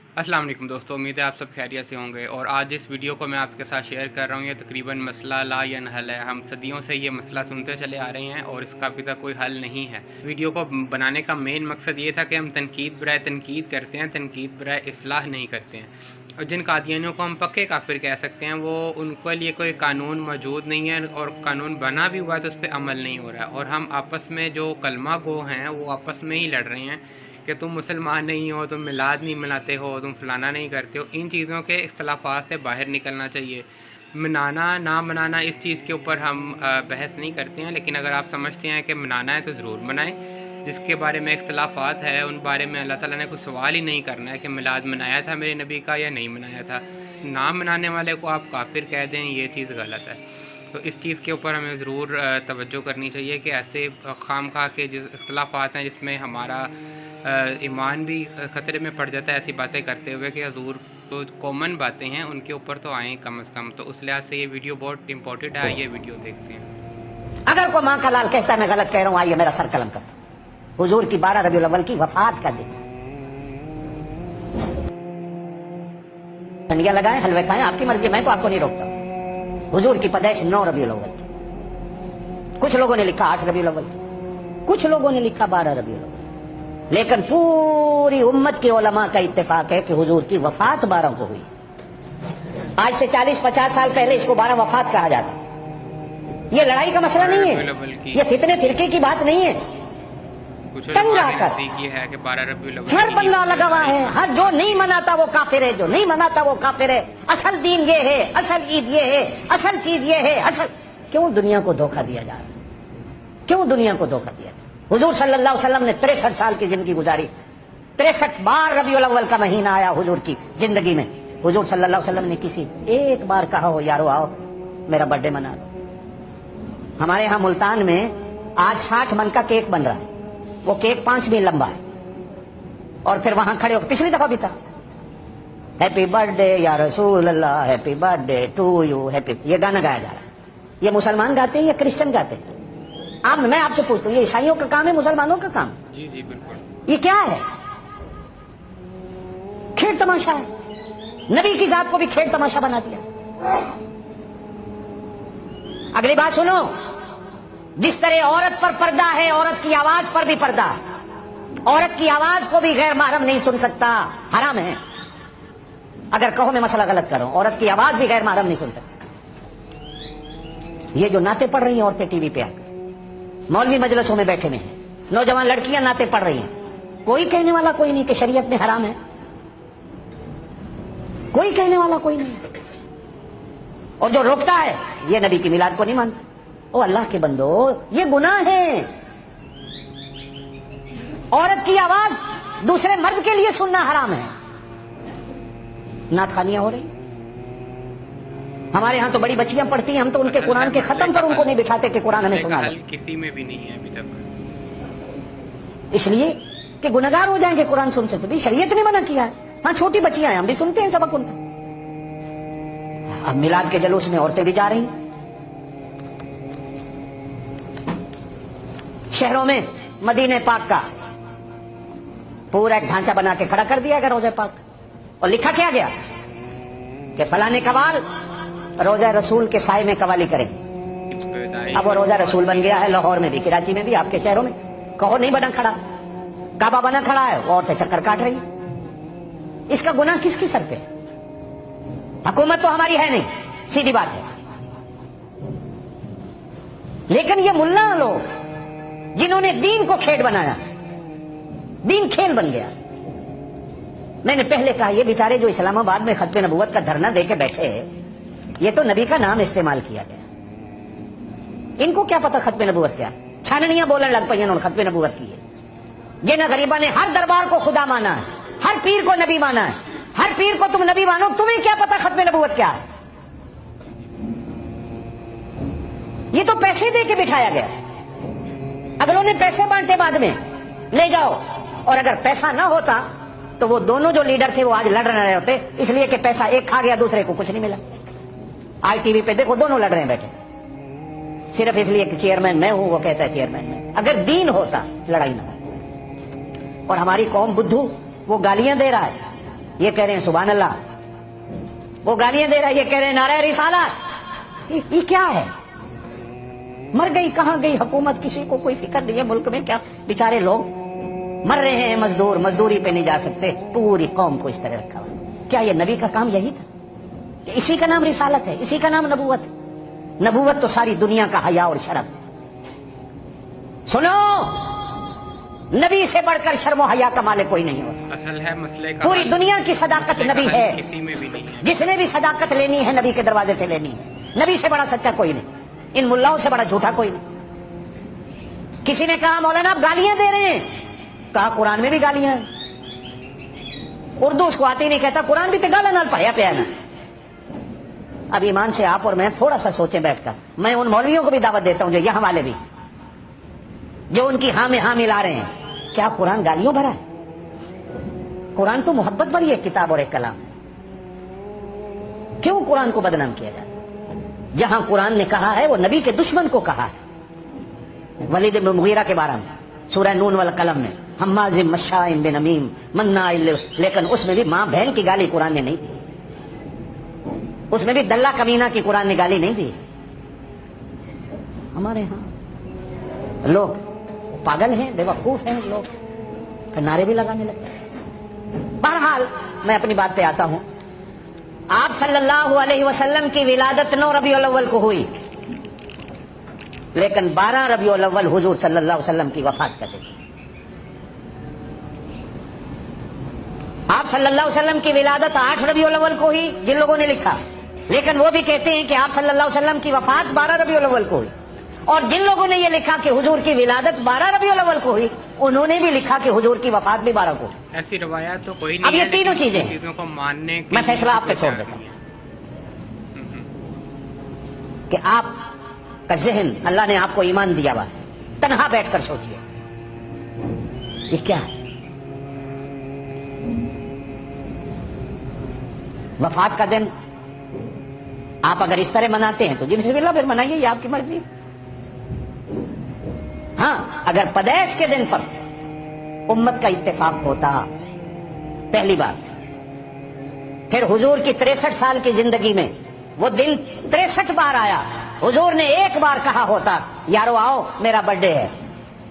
अस्सलाम वालेकुम दोस्तों, उम्मीद है आप सब खैरियत से होंगे। और आज इस वीडियो को मैं आपके साथ शेयर कर रहा हूँ। ये तकरीबन मसला ला या हल है। हम सदियों से ये मसला सुनते चले आ रहे हैं और इसका अभी तक कोई हल नहीं है। वीडियो को बनाने का मेन मकसद ये था कि हम तनकीद बराए तनकीद करते हैं, तनकीद बराए इस्लाह नहीं करते हैं। और जिन कादियानियों को हम पक्के काफिर कह सकते हैं, वो उनके लिए कोई कानून मौजूद नहीं है और कानून बना भी हुआ है तो उस पर अमल नहीं हो रहा है। और हम आपस में जो कलमा गो हैं वो आपस में ही लड़ रहे हैं कि तुम मुसलमान नहीं हो, तुम मिलाद नहीं मनाते हो, तुम फलाना नहीं करते हो। इन चीज़ों के इख्तलाफात से बाहर निकलना चाहिए। मनाना ना मनाना इस चीज़ के ऊपर हम बहस नहीं करते हैं, लेकिन अगर आप समझते हैं कि मनाना है तो ज़रूर मनाएं। जिसके बारे में इख्तलाफात है उन बारे में अल्लाह ताला ने कोई सवाल ही नहीं करना है कि मिलाद मनाया था मेरे नबी का या नहीं मनाया था। ना मनाने वाले को आप काफिर कह दें, ये चीज़ गलत है। तो इस चीज़ के ऊपर हमें ज़रूर तवज्जो करनी चाहिए कि ऐसे खामखा के जो इख्तलाफात हैं जिसमें हमारा ईमान भी ख़तरे में पड़ जाता है, ऐसी बातें करते हुए कि हजूर तो कॉमन बातें हैं उनके ऊपर तो आएँ कम अज़ कम। तो उस लिहाज से ये वीडियो बहुत इंपॉर्टेंट है, ये वीडियो देखते हैं। अगर कोई माँ का लाल कहता है मैं गलत कह रहा हूँ, आइए मेरा सर कलम कर। हुजूर की 12 रबीउल अव्वल की वफात का दिन, ठंडिया लगाए, हलवे खाएं, आपकी मर्जी, मैं तो आपको नहीं रोकता। हुजूर की पैदाइश 9 रबीउल अव्वल की। कुछ लोगों ने लिखा 8 रबीउल अव्वल की, कुछ लोगों ने लिखा 12 रबीउल अव्वल। लेकिन पूरी उम्मत के उलमा का इत्तेफाक है कि हुजूर की वफात 12 को हुई। आज से 40-50 साल पहले इसको 12 वफात कहा जाता। ये लड़ाई का मसला नहीं है, ये फितने फिरके की बात नहीं है। हर बंदा लगा हुआ है, हर जो नहीं मनाता वो काफिर है, जो नहीं मनाता वो काफिर है। असल दीन ये है, असल ईद ये है, असल चीज ये है, असल। क्यों दुनिया को धोखा दिया जा रहा है? क्यों दुनिया को धोखा दिया? हुजूर सल्लल्लाहु अलैहि वसल्लम ने 63 साल की जिंदगी गुजारी। 63 बार रबीउल अव्वल का महीना आया हुजूर की जिंदगी में। हुजूर सल्लल्लाहु अलैहि वसल्लम ने किसी एक बार कहा हो यारो आओ मेरा बर्थडे मना लो? हमारे यहाँ मुल्तान में आज 60 मन का केक बन रहा है। वो केक 5 मील लंबा है और फिर वहां खड़े हो, पिछली दफा भी था, हैप्पी बर्थडे या रसूल अल्लाह, happy birthday to you, happy. ये गाना गाया जा रहा है। ये मुसलमान गाते हैं या क्रिश्चियन गाते हैं? आप, मैं आपसे पूछता हूँ, ये ईसाइयों का काम है, मुसलमानों का काम? जी जी बिल्कुल। ये क्या है? खेल तमाशा है। नबी की जात को भी खेल तमाशा बना दिया। अगली बात सुनो, जिस तरह औरत पर पर्दा है, औरत की आवाज पर भी पर्दा है। औरत की आवाज को भी गैर महरम नहीं सुन सकता, हराम है। अगर कहो मैं मसला गलत कर रहा हूं, औरत की आवाज भी गैर महरम नहीं सुन सकता। ये जो नाते पढ़ रही हैं औरतें टीवी पे आकर, मौलवी मजलिसों में बैठे हुए हैं, नौजवान लड़कियां नाते पढ़ रही हैं, कोई कहने वाला कोई नहीं कि शरीयत में हराम है। कोई कहने वाला कोई नहीं। और जो रोकता है ये नबी की मिलाद को नहीं मानता। ओ अल्लाह के बंदो, ये गुनाह है। औरत की आवाज दूसरे मर्द के लिए सुनना हराम है। नातखानियां हो रही, हमारे यहाँ तो बड़ी बच्चियां पढ़ती हैं, हम तो उनके कुरान के खत्म पर उनको नहीं बिठाते कि कुरान हमें सुना। किसी में भी नहीं है अभी तक, इसलिए कि गुनहगार हो जाएंगे कुरान सुन सकते भी। शरीयत ने मना किया है। हाँ, छोटी बच्चियां हैं, हम भी सुनते हैं सबक उनका। अब मिलाद के जलूस में औरतें भी जा रही हैं। शहरों में मदीने पाक का पूरा एक ढांचा बना के खड़ा कर दिया गया रोज़े पाक, और लिखा क्या गया कि फलाने कवाल रोज़ा रसूल के साए में कवाली करें। अब वो रोज़ा रसूल बन गया है लाहौर में भी, कराची में भी, आपके शहरों में। कहो नहीं बना खड़ा, काबा बना खड़ा है, वो औरतें चक्कर काट रही। इसका गुनाह किसकी सर पे? हुकूमत तो हमारी है नहीं, सीधी बात है। लेकिन ये मुल्ला लोग जिन्होंने दीन को खेल बनाया, दीन खेल बन गया। मैंने पहले कहा ये बेचारे जो इस्लामाबाद में खत्मे नबूवत का धरना देके बैठे, ये तो नबी का नाम इस्तेमाल किया गया। इनको क्या पता खत्मे नबूवत क्या? छाननियां बोलने लग पई उन्होंने खत्मे नबूवत की है। ये ना गरीबा ने हर दरबार को खुदा माना है, हर पीर को नबी माना है। हर पीर को तुम नबी मानो, तुम्हें क्या पता खत्मे नबूवत क्या है? ये तो पैसे दे के बिठाया गया। अगर उन्हें पैसे बांटे बाद में ले जाओ, और अगर पैसा ना होता तो वो दोनों जो लीडर थे वो आज लड़ रहे होते, इसलिए कि पैसा एक खा गया, दूसरे को कुछ नहीं मिला। आज टीवी पे देखो दोनों लड़ रहे हैं बैठे, सिर्फ इसलिए कि चेयरमैन मैं हूं, वो कहता है चेयरमैन मैं। अगर दीन होता लड़ाई ना होती। और हमारी कौम बुद्धू, वो गालियां दे रहा है یہ کہہ رہے ہیں سبحان اللہ، وہ گالیاں دے رہا ہے، یہ کہہ رہے ہیں نعرہ رسالت۔ یہ کیا ہے؟ مر گئی کہاں گئی حکومت، کسی کو کوئی فکر نہیں ہے ملک میں، کیا بیچارے لوگ مر رہے ہیں، مزدور مزدوری پہ نہیں جا سکتے، پوری قوم کو اس طرح رکھا ہوا۔ کیا یہ نبی کا کام یہی تھا کہ اسی کا نام رسالت ہے، اسی کا نام نبوت ہے؟ نبوت تو ساری دنیا کا حیا اور شرف ہے۔ سنو، نبی سے بڑھ کر شرم و حیا کا مالک کوئی نہیں ہوتا۔ اصل ہے مسئلے کا پوری دنیا کی صداقت نبی ہے، کسی میں بھی نہیں ہے۔ جس نے بھی صداقت لینی ہے نبی کے دروازے سے لینی ہے۔ نبی سے بڑا سچا کوئی نہیں، ان ملاؤں سے بڑا جھوٹا کوئی نہیں۔ کسی نے کہا مولانا آپ گالیاں دے رہے ہیں، کہا قرآن میں بھی گالیاں ہیں، اردو اس کو آتی نہیں، کہتا قرآن بھی تو گالا نال پایا پیا نا۔ اب ایمان سے آپ اور میں تھوڑا سا سوچیں بیٹھ کر، میں ان مولویوں کو بھی دعوت دیتا ہوں جو یہاں والے بھی، جو ان کی ہاں میں ہاں ملا رہے ہیں، کیا قرآن گالیوں بھرا ہے؟ قرآن تو محبت بھری ایک کتاب اور ایک کلام ہے، کیوں قرآن کو بدنام کیا جاتا ہے؟ جہاں قرآن نے کہا ہے وہ نبی کے دشمن کو کہا ہے۔ ولید بن مغیرہ کے بارے میں سورہ نون والقلم میں، حماز مشاء بنمیم مناع، لیکن اس میں بھی ماں بہن کی گالی قرآن نے نہیں دی، اس میں بھی دلہ کمینہ کی قرآن نے گالی نہیں دی۔ ہمارے ہاں لوگ پاگل ہیں، بے وقوف ہیں لوگ، پھر نعرے بھی لگانے لگے۔ بہرحال میں اپنی بات پہ آتا ہوں۔ آپ صلی اللہ علیہ وسلم کی ولادت 9 ربیع الاول کو ہوئی، لیکن 12 ربیع الاول حضور صلی اللہ علیہ وسلم کی وفات کا دن۔ آپ صلی اللہ علیہ وسلم کی ولادت 8 ربیع الاول کو ہوئی جن لوگوں نے لکھا، لیکن وہ بھی کہتے ہیں کہ آپ صلی اللہ علیہ وسلم کی وفات 12 ربیع الاول کو ہوئی، اور جن لوگوں نے یہ لکھا کہ حضور کی ولادت 12 ربیع الاول کو ہوئی، انہوں نے بھی لکھا کہ حضور کی وفات بھی 12 کو ہوئی۔ ایسی روایات تو کوئی نہیں اب یہ ہے، تینوں لیکن چیزیں چیزوں کو ماننے کے میں فیصلہ آپ پہ لیے چھوڑ دیتا ہوں کہ آپ کا ذہن اللہ نے آپ کو ایمان دیا ہوا ہے، تنہا بیٹھ کر سوچئے یہ کیا ہے؟ وفات کا دن آپ اگر اس طرح مناتے ہیں تو جن سے پھر منائیے، یہ آپ کی مرضی۔ ہاں، اگر پیدائش کے دن پر امت کا اتفاق ہوتا، پہلی بات، پھر حضور کی 63 سال کی زندگی میں وہ دن 63 بار آیا، حضور نے ایک بار کہا ہوتا یارو آؤ میرا برتھ ڈے ہے۔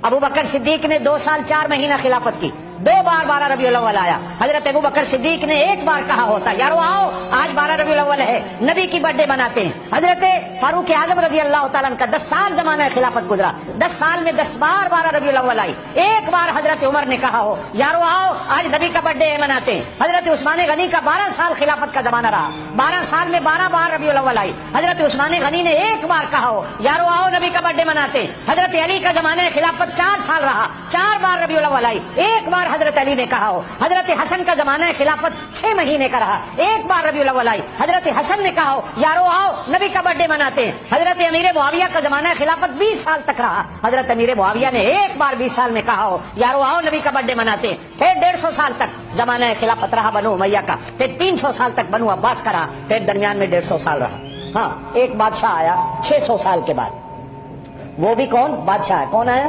ابو بکر صدیق نے 2 سال 4 مہینہ خلافت کی، 2 بار 12 ربیع الاول آیا، حضرت ابو بکر صدیق نے ایک بار کہا ہوتا یارو آؤ آج 12 ربیع الاول ہے، نبی کی برتھ ڈے مناتے ہیں۔ حضرت فاروق اعظم رضی اللہ تعالیٰ عنہ کا 10 سال زمانہ خلافت گزرا، 10 سال میں 10 بار 12 ربیع الاول آئی، ایک بار حضرت عمر نے کہا ہو یارو آؤ آج نبی کا برتھ ڈے مناتے ہیں۔ حضرت عثمان غنی کا 12 سال خلافت کا زمانہ رہا، 12 سال میں 12 بار ربیع الاول آئی، حضرت عثمان غنی نے ایک بار کہا ہو یارو آؤ نبی کا برتھ ڈے مناتے ہیں۔ حضرت علی کا زمانہ خلافت 4 سال رہا، 4 بار ربیع الاول آئی، ایک بار حضرت علی نے کہا ہو۔ حضرت حسن کا زمانہ خلافت 6 مہینے کا رہا، ایک بار ربیع الاول آئی، حضرت حسن نے کہا ہو یارو آؤ نبی کا برتھ ڈے مناتے ہیں۔ حضرت امیر معاویہ کا زمانہ خلافت 20 سال تک رہا، حضرت امیر معاویہ نے ایک بار 20 سال میں کہا ہو یارو آؤ نبی کا برتھ ڈے مناتے ہیں۔ پھر 150 سال تک زمانہ خلافت رہا بنو امیہ کا، پھر 300 سال تک بنو عباس کا رہا، پھر درمیان میں 150 سال رہا۔ ہاں، ایک بادشاہ آیا 600 سال کے بعد، وہ بھی کون بادشاہ ہے؟ کون آیا؟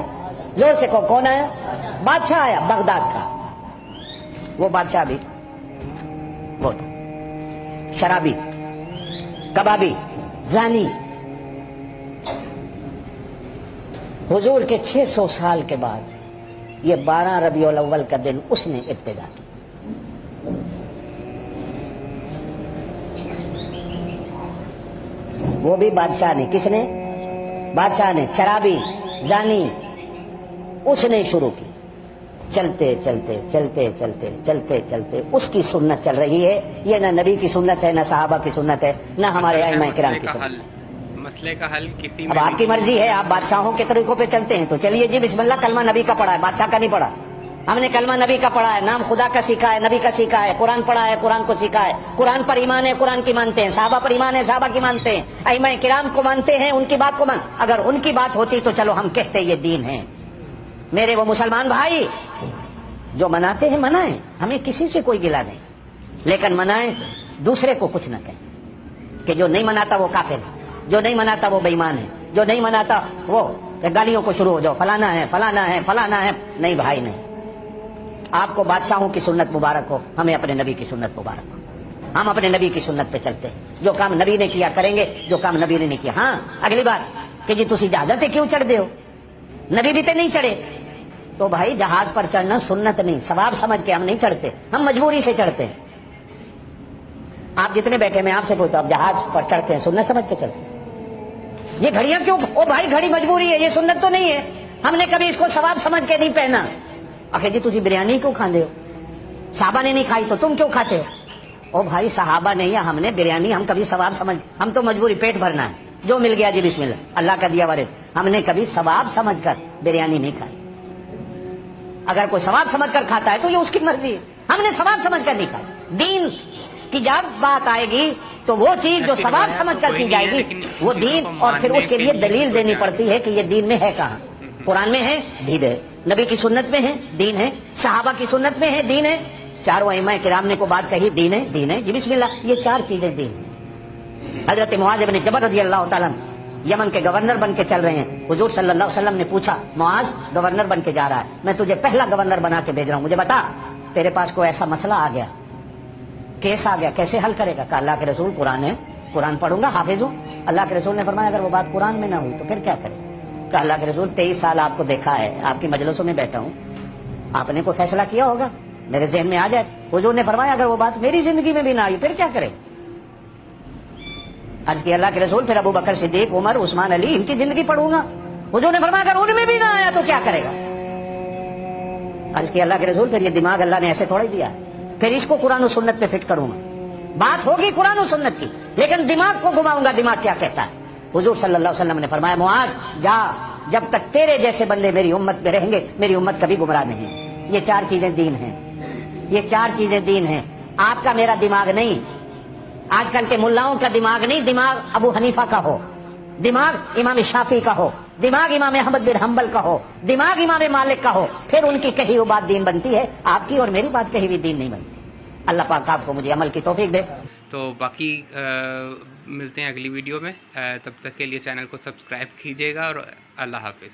زور سے کون آیا؟ بادشاہ آیا بغداد کا۔ وہ بادشاہ بھی وہ تھا شرابی، کبابی، زانی۔ حضور کے 600 سال کے بعد یہ 12 ربیع الاول کا دن اس نے ابتدا کی۔ وہ بھی بادشاہ نے، کس نے؟ بادشاہ نے، شرابی، زانی، اس نے شروع کی۔ چلتے چلتے چلتے چلتے چلتے چلتے اس کی سنت چل رہی ہے، یہ نہ نبی کی سنت ہے، نہ صحابہ کی سنت ہے، نہ ہمارے ائمہ کرام کی سنت ہے۔ مسئلے کا حل کسی اب آپ کی مرضی ہے، آپ بادشاہوں کے طریقوں پہ چلتے ہیں تو چلیے جی بسم اللہ، کلمہ نبی کا پڑھا ہے، بادشاہ کا نہیں پڑھا۔ ہم نے کلمہ نبی کا پڑھا ہے، نام خدا کا سیکھا ہے، نبی کا سیکھا ہے، قرآن پڑھا ہے، قرآن کو سیکھا ہے، قرآن پر ایمان ہے، قرآن کی مانتے ہیں، صحابہ پر ایمان ہے، صحابہ کی مانتے ہیں، ائمہ کرام کو مانتے ہیں، ان کی بات کو اگر ان کی بات ہوتی تو چلو ہم کہتے یہ دین ہے۔ میرے وہ مسلمان بھائی جو مناتے ہیں منائیں، ہمیں کسی سے کوئی گلہ نہیں، لیکن منائیں، دوسرے کو کچھ نہ کہیں کہ جو نہیں مناتا وہ کافر ہے، جو نہیں مناتا وہ بے ایمان ہے، جو نہیں مناتا وہ گالیوں کو شروع ہو جاؤ، فلانا ہے فلانا ہے فلانا ہے۔ نہیں بھائی نہیں، आपको बादशाहों की सुन्नत मुबारक हो, हमें अपने नबी की सुन्नत मुबारक हो। हम अपने नबी की सुन्नत पे चलते हैं, जो काम नबी ने किया करेंगे, जो काम नबी ने नहीं किया। हाँ, अगली बार कि जी तुसी जहाज ते क्यों चढ़ते हो, नबी भी ते नहीं चढ़े, तो भाई जहाज पर चढ़ना सुन्नत नहीं, सवाब समझ के हम नहीं चढ़ते, हम मजबूरी से चढ़ते हैं। आप जितने बैठे मैं आपसे पूछता हूं, आप जहाज पर चढ़ते हैं सुन्नत समझ के चढ़ते हैं? ये घड़ियां क्यों? ओ भाई घड़ी मजबूरी है, ये सुन्नत तो नहीं है, हमने कभी इसको सवाब समझ के नहीं पहना। आखिर जी तुसी बिरयानी क्यों खाते हो, साहबा ने नहीं खाई तो तुम क्यों खाते हो? ओ भाई सहाबा नहीं है, हमने बिरयानी हम कभी सवाब समझ, हम तो मजबूरी पेट भरना है, जो मिल गया जी बिस्मिल्लाह, अल्लाह का दिया वारिस, हमने कभी सवाब समझकर बिरयानी नहीं खाई। अगर कोई सवाब समझकर खाता है तो ये उसकी मर्जी है, हमने सवाब समझकर नहीं खाई। दीन की जब बात आएगी तो वो चीज जो सवाब समझकर की जाएगी वो दीन, और फिर उसके लिए दलील देनी पड़ती है कि ये दीन में है कहाँ। कुरान में है, दीन है, नबी की सुन्नत में है, दीन है, सहाबा की सुन्नत में है, दीन है, चारों इमाम किराम ने को बात कही, दीन है, दीन है जी बिस्मिल्लाह, ये चार चीजें दीन है। हजरत मुआज इब्न जबल रज़ियल्लाहु ताला यमन के गवर्नर बन के चल रहे हैं, हुजूर सल्लल्लाहु अलैहि वसल्लम ने पूछा, मुआज गवर्नर बन के जा रहा है, मैं तुझे पहला गवर्नर बना के भेज रहा हूं, मुझे बता तेरे पास कोई ऐसा मसला आ गया, केस आ गया, कैसे हल करेगा? कहा अल्लाह के रसूल कुरान है, कुरान पढ़ूंगा, हाफिज हूं। अल्लाह के रसूल ने फरमाया अगर वो बात कुरान में ना हुई तो फिर क्या करें? कहा अल्लाह के रसूल 23 साल आपको देखा है, आपकी मजलिसों में बैठा हूं, आपने कोई फैसला किया होगा, मेरे ज़हन में आ जाए। हुजूर ने फरमाया अगर वो बात मेरी जिंदगी में भी ना आई फिर क्या करें? आज की अल्लाह के रसूल, फिर अबू बकर सिद्दीक, उमर, उस्मान, अली, इनकी जिंदगी पढ़ूंगा। हुजूर ने फरमाया अगर उनमें भी ना आया तो क्या करेगा? आज की अल्लाह के रसूल, फिर ये दिमाग अल्लाह ने ऐसे थोड़ा ही दिया है, फिर इसको कुरान और सुन्नत पे फिट करूंगा। बात होगी कुरान और सुन्नत की, लेकिन दिमाग को घुमाऊंगा, दिमाग क्या कहता है। हुजूर सल्लल्लाहु अलैहि वसल्लम ने फरमाया मुआज जा, जब तक तेरे जैसे बंदे मेरी उम्मत में रहेंगे मेरी उम्मत कभी गुमराह नहीं। ये चार चीजें दीन हैं, ये चार चीजें दीन हैं। आपका मेरा दिमाग नहीं, आजकल के मुल्लाओं का दिमाग नहीं, दिमाग अबू हनीफा का हो, दिमाग इमाम शाफी का हो, दिमाग इमाम अहमद बिन हंबल का हो, दिमाग इमाम मालिक का हो, फिर उनकी कही हुई बात दीन बनती है, आपकी और मेरी बात कही हुई दीन नहीं बनती। अल्लाह पाक आपको मुझे अमल की तौफीक दे। तो बाकी मिलते हैं अगली वीडियो में, तब तक के लिए चैनल को सब्सक्राइब कीजिएगा और अल्लाह हाफिज़।